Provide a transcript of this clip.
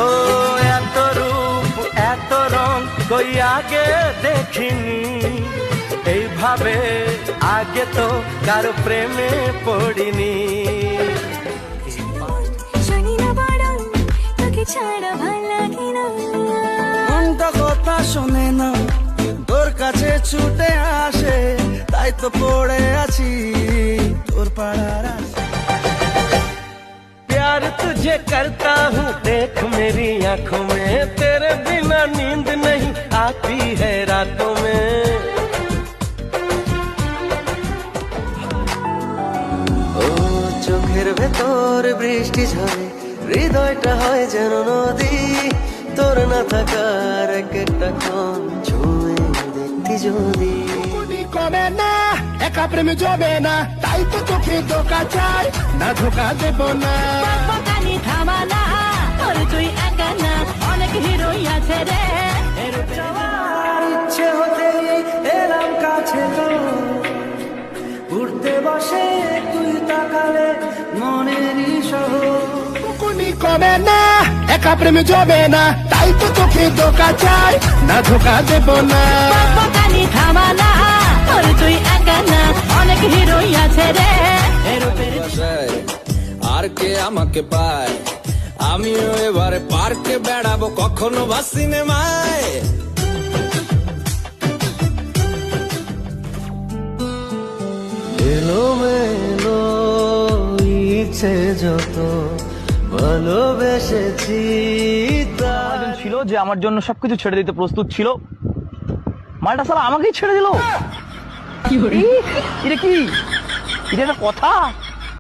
ও এত রূপ এত রং কই আগে দেখিনি, এইভাবে আগে তো কারো প্রেমে পড়িনি। মনটা কথা শোনে না, তোর কাছে ছুটে আসে, তাই তো পড়ে আছি তোর পাড়ার আশে। प्यार तुझे करता हूँ देख मेरी आंखों में, तेरे बिना नींद नहीं आती है रातों में। ও চোখের ভেতর বৃষ্টি ঝরে, হৃদয়টা হয় যেন নদী, তোর না থাকার এক একটা ক্ষণ ছুঁয়ে দেখতি যদি। কমে না একা প্রেমে জমে না, তাই তো চোখে ধোকা চাই না, ধোকা দেব না। থামানা তোর তুই একা না, অনেক হিরোই আছে রে। ইচ্ছে হতে এলাম কাছে তো, উঠতে বসে তুই তাকালে মনেরই শহর। কোনি কমে না একা প্রেমে জমে না, তাই তো চোখে ধোকা চাই না, ধোকা দেব না। থামানা তোর তুই একা না, অনেক হিরোই আছে রে। আর কে আমাকে পায়, আমিও এবারে পার্কে বেড়াবো, কখনো বা সিনেমায়। এলোমেলো ইচ্ছে যত ভালোবেসেছি, ছিল যে আমার জন্য সবকিছু ছেড়ে দিতে প্রস্তুত ছিল, মালটা সালা আমাকেই ছেড়ে দিল। এটা কি, এটা একটা কথা?